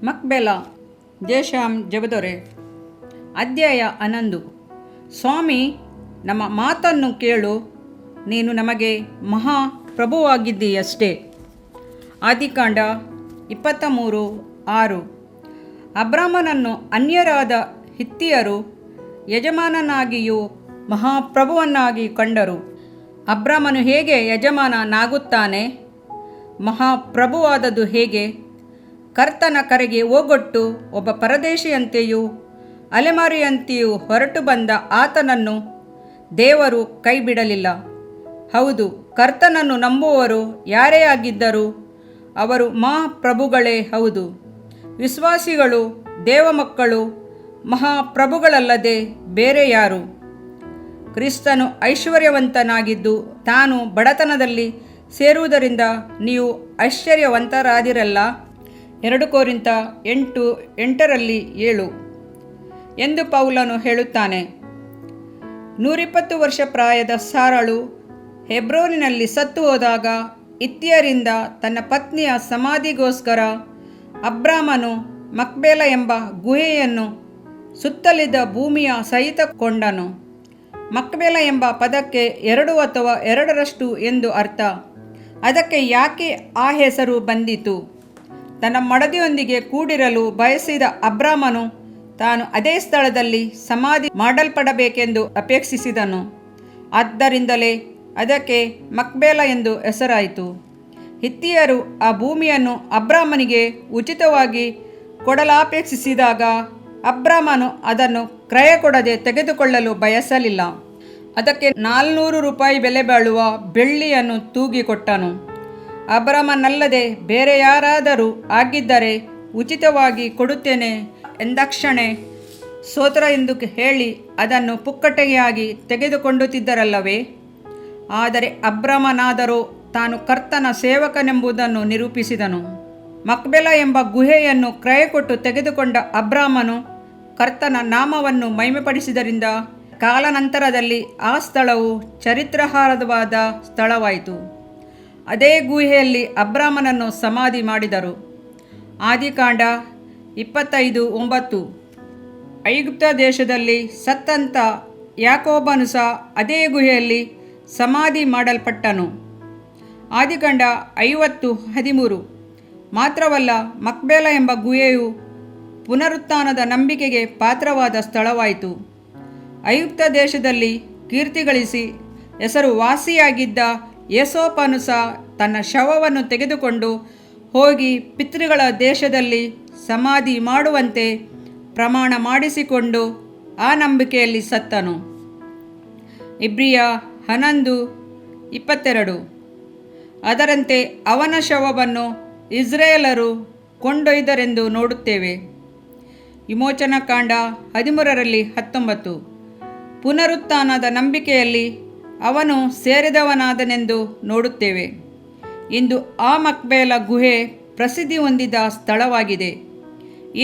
ಮಕ್ಬೆಲ ಜೇಶಾಮ್ ಜಬದೊರೆ. ಅಧ್ಯಾಯ 11. ಸ್ವಾಮಿ, ನಮ್ಮ ಮಾತನ್ನು ಕೇಳು, ನೀನು ನಮಗೆ ಮಹಾಪ್ರಭುವಾಗಿದ್ದೀಯಷ್ಟೇ. ಆದಿಕಾಂಡ 23:6. ಅಬ್ರಾಮನನ್ನು ಅನ್ಯರಾದ ಹಿತ್ತಿಯರು ಯಜಮಾನನಾಗಿಯೂ ಮಹಾಪ್ರಭುವನ್ನಾಗಿ ಕಂಡರು. ಅಬ್ರಾಮನು ಹೇಗೆ ಯಜಮಾನನಾಗುತ್ತಾನೆ? ಮಹಾಪ್ರಭುವಾದದ್ದು ಹೇಗೆ? ಕರ್ತನ ಕರೆಗೆ ಓಗೊಟ್ಟು ಒಬ್ಬ ಪರದೇಶಿಯಂತೆಯೂ ಅಲೆಮಾರಿಯಂತೆಯೂ ಹೊರಟು ಬಂದ ಆತನನ್ನು ದೇವರು ಕೈಬಿಡಲಿಲ್ಲ. ಹೌದು, ಕರ್ತನನ್ನು ನಂಬುವವರು ಯಾರೇ ಆಗಿದ್ದರೂ ಅವರು ಮಹಾಪ್ರಭುಗಳೇ ಹೌದು. ವಿಶ್ವಾಸಿಗಳು ದೇವಮಕ್ಕಳು ಮಹಾಪ್ರಭುಗಳಲ್ಲದೆ ಬೇರೆ ಯಾರು? ಕ್ರಿಸ್ತನು ಐಶ್ವರ್ಯವಂತನಾಗಿದ್ದು ತಾನು ಬಡತನದಲ್ಲಿ ಸೇರುವುದರಿಂದ ನೀವು ಐಶ್ವರ್ಯವಂತರಾದಿರಲ್ಲ. 2 ಕೊರಿಂಥ 8:8 ಎಂದು ಪೌಲನು ಹೇಳುತ್ತಾನೆ. 120 ವರ್ಷ ಪ್ರಾಯದ ಸಾರಳು ಹೆಬ್ರೋನಿನಲ್ಲಿ ಸತ್ತು ಹೋದಾಗ ಹಿತ್ತಿಯರಿಂದ ತನ್ನ ಪತ್ನಿಯ ಸಮಾಧಿಗೋಸ್ಕರ ಅಬ್ರಾಮನು ಮಕ್ಬೇಲ ಎಂಬ ಗುಹೆಯನ್ನು ಸುತ್ತಲಿದ್ದ ಭೂಮಿಯ ಸಹಿತ ಕೊಂಡನು. ಮಕ್ಬೇಲ ಎಂಬ ಪದಕ್ಕೆ 2 ಅಥವಾ 2ರಷ್ಟು ಎಂದು ಅರ್ಥ. ಅದಕ್ಕೆ ಯಾಕೆ ಆ ಹೆಸರು ಬಂದಿತು? ತನ್ನ ಮಡದಿಯೊಂದಿಗೆ ಕೂಡಿರಲು ಬಯಸಿದ ಅಬ್ರಾಮನು ತಾನು ಅದೇ ಸ್ಥಳದಲ್ಲಿ ಸಮಾಧಿ ಮಾಡಲ್ಪಡಬೇಕೆಂದು ಅಪೇಕ್ಷಿಸಿದನು. ಆದ್ದರಿಂದಲೇ ಅದಕ್ಕೆ ಮಕ್ಬೇಲ ಎಂದು ಹೆಸರಾಯಿತು. ಹಿತ್ತಿಯರು ಆ ಭೂಮಿಯನ್ನು ಅಬ್ರಾಮನಿಗೆ ಉಚಿತವಾಗಿ ಕೊಡಲಾಪೇಕ್ಷಿಸಿದಾಗ ಅಬ್ರಾಮನು ಅದನ್ನು ಕ್ರಯ ಕೊಡದೆ ತೆಗೆದುಕೊಳ್ಳಲು ಬಯಸಲಿಲ್ಲ. ಅದಕ್ಕೆ 400 ರೂಪಾಯಿ ಬೆಲೆ ಬಾಳುವ ಬೆಳ್ಳಿಯನ್ನು ತೂಗಿಕೊಟ್ಟನು. ಅಬ್ರಾಮನಲ್ಲದೆ ಬೇರೆ ಯಾರಾದರೂ ಆಗಿದ್ದರೆ ಉಚಿತವಾಗಿ ಕೊಡುತ್ತೇನೆ ಎಂದಕ್ಷಣೆ ಸ್ತೋತ್ರ ಎಂದು ಹೇಳಿ ಅದನ್ನು ಪುಕ್ಕಟೆಯಾಗಿ ತೆಗೆದುಕೊಂಡುತ್ತಿದ್ದರಲ್ಲವೇ? ಆದರೆ ಅಬ್ರಾಮನಾದರೋ ತಾನು ಕರ್ತನ ಸೇವಕನೆಂಬುದನ್ನು ನಿರೂಪಿಸಿದನು. ಮಕ್ಬೇಲ ಎಂಬ ಗುಹೆಯನ್ನು ಕ್ರಯಕೊಟ್ಟು ತೆಗೆದುಕೊಂಡ ಅಬ್ರಾಮನು ಕರ್ತನ ನಾಮವನ್ನು ಮಹಿಮೆಪಡಿಸಿದ್ದರಿಂದ ಕಾಲಾನಂತರದಲ್ಲಿ ಆ ಸ್ಥಳವು ಚರಿತ್ರಾರ್ಹವಾದ ಸ್ಥಳವಾಯಿತು. ಅದೇ ಗುಹೆಯಲ್ಲಿ ಅಬ್ರಾಮನನ್ನು ಸಮಾಧಿ ಮಾಡಿದರು. ಆದಿಕಾಂಡ 25:9. ಐಗುಪ್ತ ದೇಶದಲ್ಲಿ ಸತ್ತಂತ ಯಾಕೋಬನು ಸಹ ಅದೇ ಗುಹೆಯಲ್ಲಿ ಸಮಾಧಿ ಮಾಡಲ್ಪಟ್ಟನು. ಆದಿಕಾಂಡ 50:13. ಮಾತ್ರವಲ್ಲ, ಮಕ್ಬೇಲ ಎಂಬ ಗುಹೆಯು ಪುನರುತ್ಥಾನದ ನಂಬಿಕೆಗೆ ಪಾತ್ರವಾದ ಸ್ಥಳವಾಯಿತು. ಐಗುಪ್ತ ದೇಶದಲ್ಲಿ ಕೀರ್ತಿಗಳಿಸಿ ಹೆಸರುವಾಸಿಯಾಗಿದ್ದ ಯೋಸೇಫನು ಸಹ ತನ್ನ ಶವವನ್ನು ತೆಗೆದುಕೊಂಡು ಹೋಗಿ ಪಿತೃಗಳ ದೇಶದಲ್ಲಿ ಸಮಾಧಿ ಮಾಡುವಂತೆ ಪ್ರಮಾಣ ಮಾಡಿಸಿಕೊಂಡು ಆ ನಂಬಿಕೆಯಲ್ಲಿ ಸತ್ತನು. ಇಬ್ರಿಯ 11:22. ಅದರಂತೆ ಅವನ ಶವವನ್ನು ಇಸ್ರಾಯೇಲರು ಕೊಂಡೊಯ್ದರೆಂದು ನೋಡುತ್ತೇವೆ. ವಿಮೋಚನಕಾಂಡ 13:19. ಪುನರುತ್ಥಾನದ ನಂಬಿಕೆಯಲ್ಲಿ ಅವನು ಸೇರಿದವನಾದನೆಂದು ನೋಡುತ್ತೇವೆ. ಇಂದು ಆ ಮಕ್ಬೇಲ ಗುಹೆ ಪ್ರಸಿದ್ಧಿ ಹೊಂದಿದ ಸ್ಥಳವಾಗಿದೆ.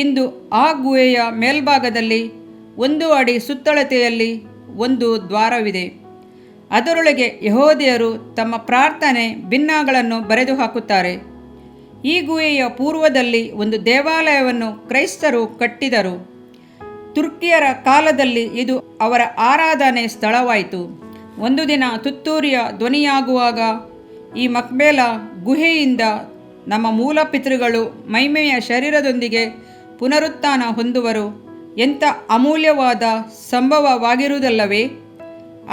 ಇಂದು ಆ ಗುಹೆಯ ಮೇಲ್ಭಾಗದಲ್ಲಿ 1 ಅಡಿ ಸುತ್ತಳತೆಯಲ್ಲಿ ಒಂದು ದ್ವಾರವಿದೆ. ಅದರೊಳಗೆ ಯೆಹೂದ್ಯರು ತಮ್ಮ ಪ್ರಾರ್ಥನೆ ಭಿನ್ನಗಳನ್ನು ಬರೆದು ಹಾಕುತ್ತಾರೆ. ಈ ಗುಹೆಯ ಪೂರ್ವದಲ್ಲಿ ಒಂದು ದೇವಾಲಯವನ್ನು ಕ್ರೈಸ್ತರು ಕಟ್ಟಿದರು. ತುರ್ಕಿಯರ ಕಾಲದಲ್ಲಿ ಇದು ಅವರ ಆರಾಧನೆ ಸ್ಥಳವಾಯಿತು. ಒಂದು ದಿನ ತುತ್ತೂರಿಯ ಧ್ವನಿಯಾಗುವಾಗ ಈ ಮಕ್ಬೇಲ ಗುಹೆಯಿಂದ ನಮ್ಮ ಮೂಲ ಪಿತೃಗಳು ಮಹಿಮೆಯ ಶರೀರದೊಂದಿಗೆ ಪುನರುತ್ಥಾನ ಹೊಂದುವರು. ಎಂಥ ಅಮೂಲ್ಯವಾದ ಸಂಭವವಾಗಿರುವುದಲ್ಲವೇ?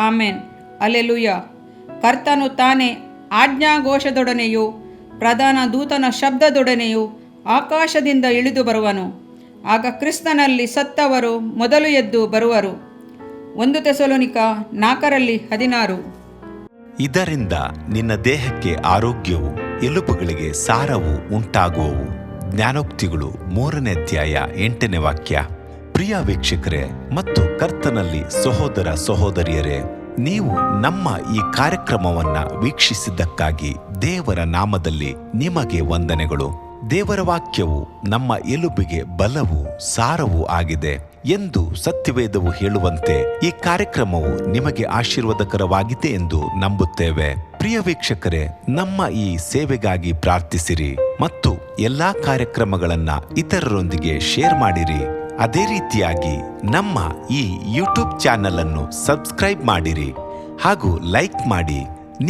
ಆಮೇನ್, ಅಲ್ಲೆಲೂಯ. ಕರ್ತನು ತಾನೇ ಆಜ್ಞಾಘೋಷದೊಡನೆಯೂ ಪ್ರಧಾನ ದೂತನ ಶಬ್ದದೊಡನೆಯೂ ಆಕಾಶದಿಂದ ಇಳಿದು ಬರುವನು. ಆಗ ಕ್ರಿಸ್ತನಲ್ಲಿ ಸತ್ತವರು ಮೊದಲು ಎದ್ದು ಬರುವರು. 1 ಥೆಸಲೋನಿಕ 4:16. ಇದರಿಂದ ನಿನ್ನ ದೇಹಕ್ಕೆ ಆರೋಗ್ಯವು, ಎಲುಬುಗಳಿಗೆ ಸಾರವು ಉಂಟಾಗುವವು. ಜ್ಞಾನೋಕ್ತಿಗಳು 3ನೇ ಅಧ್ಯಾಯ 8ನೇ ವಾಕ್ಯ. ಪ್ರಿಯ ವೀಕ್ಷಕರೇ ಮತ್ತು ಕರ್ತನಲ್ಲಿ ಸಹೋದರ ಸಹೋದರಿಯರೇ, ನೀವು ನಮ್ಮ ಈ ಕಾರ್ಯಕ್ರಮವನ್ನ ವೀಕ್ಷಿಸಿದ್ದಕ್ಕಾಗಿ ದೇವರ ನಾಮದಲ್ಲಿ ನಿಮಗೆ ವಂದನೆಗಳು. ದೇವರ ವಾಕ್ಯವು ನಮ್ಮ ಎಲುಬಿಗೆ ಬಲವೂ ಸಾರವೂ ಆಗಿದೆ ಎಂದು ಸತ್ಯವೇದವು ಹೇಳುವಂತೆ ಈ ಕಾರ್ಯಕ್ರಮವು ನಿಮಗೆ ಆಶೀರ್ವಾದಕರವಾಗಿದೆ ಎಂದು ನಂಬುತ್ತೇವೆ. ಪ್ರಿಯ ವೀಕ್ಷಕರೇ, ನಮ್ಮ ಈ ಸೇವೆಗಾಗಿ ಪ್ರಾರ್ಥಿಸಿರಿ ಮತ್ತು ಎಲ್ಲಾ ಕಾರ್ಯಕ್ರಮಗಳನ್ನ ಇತರರೊಂದಿಗೆ ಶೇರ್ ಮಾಡಿರಿ. ಅದೇ ರೀತಿಯಾಗಿ ನಮ್ಮ ಈ ಯೂಟ್ಯೂಬ್ ಚಾನೆಲ್ ಅನ್ನು ಸಬ್ಸ್ಕ್ರೈಬ್ ಮಾಡಿರಿ ಹಾಗೂ ಲೈಕ್ ಮಾಡಿ.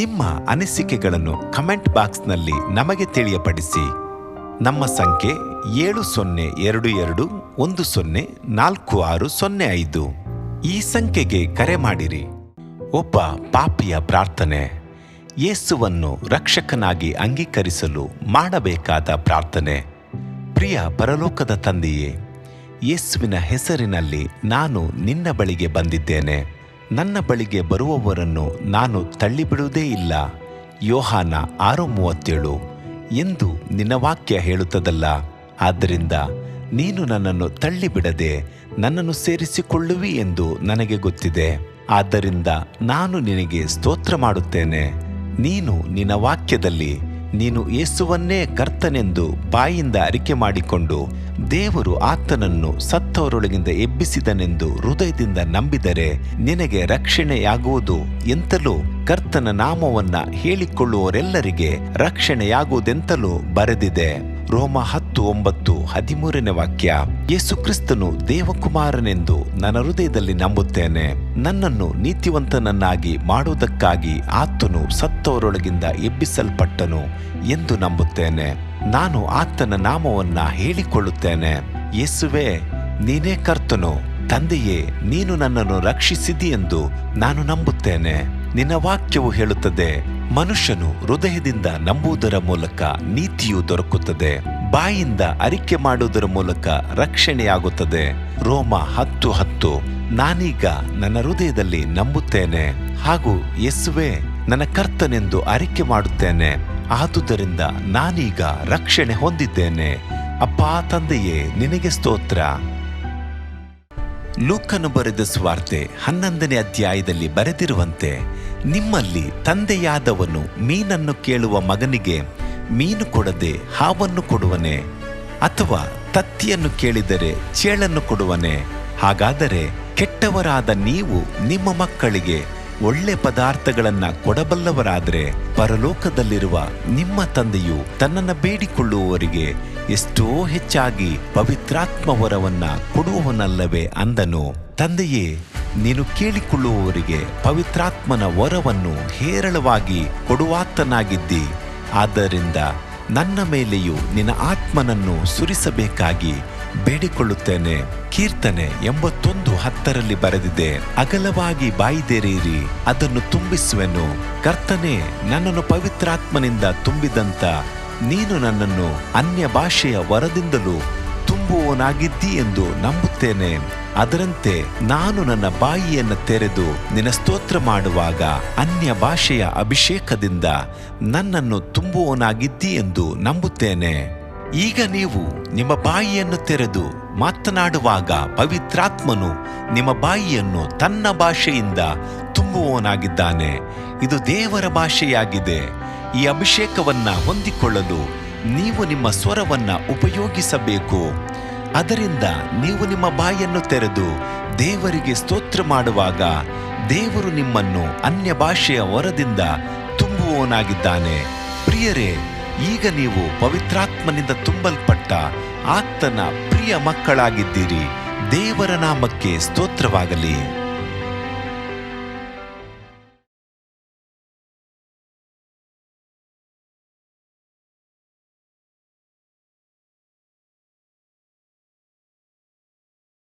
ನಿಮ್ಮ ಅನಿಸಿಕೆಗಳನ್ನು ಕಮೆಂಟ್ ಬಾಕ್ಸ್ನಲ್ಲಿ ನಮಗೆ ತಿಳಿಯಪಡಿಸಿ. ನಮ್ಮ ಸಂಖ್ಯೆ 7022104605. ಈ ಸಂಖ್ಯೆಗೆ ಕರೆ ಮಾಡಿರಿ. ಒಬ್ಬ ಪಾಪಿಯ ಪ್ರಾರ್ಥನೆ. ಯೇಸುವನ್ನು ರಕ್ಷಕನಾಗಿ ಅಂಗೀಕರಿಸಲು ಮಾಡಬೇಕಾದ ಪ್ರಾರ್ಥನೆ. ಪ್ರಿಯ ಪರಲೋಕದ ತಂದೆಯೇ, ಯೇಸುವಿನ ಹೆಸರಿನಲ್ಲಿ ನಾನು ನಿನ್ನ ಬಳಿಗೆ ಬಂದಿದ್ದೇನೆ. ನನ್ನ ಬಳಿಗೆ ಬರುವವರನ್ನು ನಾನು ತಳ್ಳಿಬಿಡುವುದೇ ಇಲ್ಲ. ಯೋಹಾನ 6:37 ಎಂದು ನಿನ್ನ ವಾಕ್ಯ ಹೇಳುತ್ತದಲ್ಲ. ಆದ್ದರಿಂದ ನೀನು ನನ್ನನ್ನು ತಳ್ಳಿಬಿಡದೆ ನನ್ನನ್ನು ಸೇರಿಸಿಕೊಳ್ಳುವಿ ಎಂದು ನನಗೆ ಗೊತ್ತಿದೆ. ಆದ್ದರಿಂದ ನಾನು ನಿನಗೆ ಸ್ತೋತ್ರ ಮಾಡುತ್ತೇನೆ. ನೀನು ನಿನ್ನ ವಾಕ್ಯದಲ್ಲಿ ನೀನು ಯೇಸುವನ್ನೇ ಕರ್ತನೆಂದು ಬಾಯಿಂದ ಅರಿಕೆ ಮಾಡಿಕೊಂಡು ದೇವರು ಆತನನ್ನು ಸತ್ತವರೊಳಗಿಂದ ಎಬ್ಬಿಸಿದನೆಂದು ಹೃದಯದಿಂದ ನಂಬಿದರೆ ನಿನಗೆ ರಕ್ಷಣೆಯಾಗುವುದು ಎಂತಲೂ ಕರ್ತನ ನಾಮವನ್ನ ಹೇಳಿಕೊಳ್ಳುವವರೆಲ್ಲರಿಗೆ ರಕ್ಷಣೆಯಾಗುವುದೆಂತಲೂ ಬರೆದಿದೆ. ರೋಮ 10:9 ವಾಕ್ಯ. ಯೇಸು ಕ್ರಿಸ್ತನು ದೇವಕುಮಾರನೆಂದು ನನ್ನ ಹೃದಯದಲ್ಲಿ ನಂಬುತ್ತೇನೆ. ನನ್ನನ್ನು ನೀತಿವಂತನನ್ನಾಗಿ ಮಾಡುವುದಕ್ಕಾಗಿ ಆತನು ಸತ್ತವರೊಳಗಿಂದ ಎಬ್ಬಿಸಲ್ಪಟ್ಟನು ಎಂದು ನಂಬುತ್ತೇನೆ. ನಾನು ಆತನ ನಾಮವನ್ನ ಹೇಳಿಕೊಳ್ಳುತ್ತೇನೆ. ಯೇಸುವೇ, ನೀನೇ ಕರ್ತನು. ತಂದೆಯೇ, ನೀನು ನನ್ನನ್ನು ರಕ್ಷಿಸಿದಿ ಎಂದು ನಾನು ನಂಬುತ್ತೇನೆ. ನಿನ್ನ ವಾಕ್ಯವು ಹೇಳುತ್ತದೆ, ಮನುಷ್ಯನು ಹೃದಯದಿಂದ ನಂಬುವುದರ ಮೂಲಕ ನೀತಿಯು ದೊರಕುತ್ತದೆ, ಬಾಯಿಂದ ಅರಿಕೆ ಮಾಡುವುದರ ಮೂಲಕ ರಕ್ಷಣೆಯಾಗುತ್ತದೆ. ರೋಮ 10:10. ನಾನೀಗ ನನ್ನ ಹೃದಯದಲ್ಲಿ ನಂಬುತ್ತೇನೆ ಹಾಗೂ ಯೇಸುವೇ ನನ್ನ ಕರ್ತನೆಂದು ಅರಿಕೆ ಮಾಡುತ್ತೇನೆ. ಆದುದರಿಂದ ನಾನೀಗ ರಕ್ಷಣೆ ಹೊಂದಿದ್ದೇನೆ. ಅಪ್ಪಾ ತಂದೆಯೇ, ನಿನಗೆ ಸ್ತೋತ್ರ. ಲೂಕನು ಬರೆದ ಸುವಾರ್ತೆ 11ನೇ ಅಧ್ಯಾಯದಲ್ಲಿ ಬರೆದಿರುವಂತೆ, ನಿಮ್ಮಲ್ಲಿ ತಂದೆಯಾದವನು ಮೀನನ್ನು ಕೇಳುವ ಮಗನಿಗೆ ಮೀನು ಕೊಡದೆ ಹಾವನ್ನು ಕೊಡುವನೆ? ಅಥವಾ ತತ್ತಿಯನ್ನು ಕೇಳಿದರೆ ಚೇಳನ್ನು ಕೊಡುವನೆ? ಹಾಗಾದರೆ ಕೆಟ್ಟವರಾದ ನೀವು ನಿಮ್ಮ ಮಕ್ಕಳಿಗೆ ಒಳ್ಳೆ ಪದಾರ್ಥಗಳನ್ನ ಕೊಡಬಲ್ಲವರಾದರೆ ಪರಲೋಕದಲ್ಲಿರುವ ನಿಮ್ಮ ತಂದೆಯು ತನ್ನನ್ನು ಬೇಡಿಕೊಳ್ಳುವವರಿಗೆ ಎಷ್ಟೋ ಹೆಚ್ಚಾಗಿ ಪವಿತ್ರಾತ್ಮ ವರವನ್ನ ಕೊಡುವವನಲ್ಲವೇ ಅಂದನು. ತಂದೆಯೇ, ನೀನು ಕೇಳಿಕೊಳ್ಳುವವರಿಗೆ ಪವಿತ್ರಾತ್ಮನ ವರವನ್ನು ಹೇರಳವಾಗಿ ಕೊಡುವಾತನಾಗಿದ್ದಿ. ಆದ್ದರಿಂದ ನನ್ನ ಮೇಲೆಯೂ ನಿನ್ನ ಆತ್ಮನನ್ನು ಸುರಿಸಬೇಕಾಗಿ ಬೇಡಿಕೊಳ್ಳುತ್ತೇನೆ. ಕೀರ್ತನೆ 81:10 ಬರೆದಿದೆ, ಅಗಲವಾಗಿ ಬಾಯಿದೆರೆಯಿರಿ, ಅದನ್ನು ತುಂಬಿಸುವೆನು. ಕರ್ತನೇ, ನನ್ನನ್ನು ಪವಿತ್ರಾತ್ಮನಿಂದ ತುಂಬಿದಂತ ನೀನು ನನ್ನನ್ನು ಅನ್ಯ ಭಾಷೆಯ ವರದಿಂದಲೂ ತುಂಬುವವನಾಗಿದ್ದಿ ಎಂದು ನಂಬುತ್ತೇನೆ. ಅದರಂತೆ ನಾನು ನನ್ನ ಬಾಯಿಯನ್ನು ತೆರೆದು ನಿನ್ನ ಸ್ತೋತ್ರ ಮಾಡುವಾಗ ಅನ್ಯ ಭಾಷೆಯ ಅಭಿಷೇಕದಿಂದ ನನ್ನನ್ನು ತುಂಬುವವನಾಗಿದ್ದಿ ಎಂದು ನಂಬುತ್ತೇನೆ. ಈಗ ನೀವು ನಿಮ್ಮ ಬಾಯಿಯನ್ನು ತೆರೆದು ಮಾತನಾಡುವಾಗ ಪವಿತ್ರಾತ್ಮನು ನಿಮ್ಮ ಬಾಯಿಯನ್ನು ತನ್ನ ಭಾಷೆಯಿಂದ ತುಂಬುವವನಾಗಿದ್ದಾನೆ. ಇದು ದೇವರ ಭಾಷೆಯಾಗಿದೆ. ಈ ಅಭಿಷೇಕವನ್ನ ಹೊಂದಿಕೊಳ್ಳಲು ನೀವು ನಿಮ್ಮ ಸ್ವರವನ್ನ ಉಪಯೋಗಿಸಬೇಕು. ಅದರಿಂದ ನೀವು ನಿಮ್ಮ ಬಾಯಿಯನ್ನು ತೆರೆದು ದೇವರಿಗೆ ಸ್ತೋತ್ರ ಮಾಡುವಾಗ ದೇವರು ನಿಮ್ಮನ್ನು ಅನ್ಯ ಭಾಷೆಯ ವರದಿಂದ ತುಂಬುವವನಾಗಿದ್ದಾನೆ. ಪ್ರಿಯರೇ, ಈಗ ನೀವು ಪವಿತ್ರಾತ್ಮನಿಂದ ತುಂಬಲ್ಪಟ್ಟ ಆತನ ಪ್ರಿಯ ಮಕ್ಕಳಾಗಿದ್ದೀರಿ. ದೇವರ ನಾಮಕ್ಕೆ ಸ್ತೋತ್ರವಾಗಲಿ.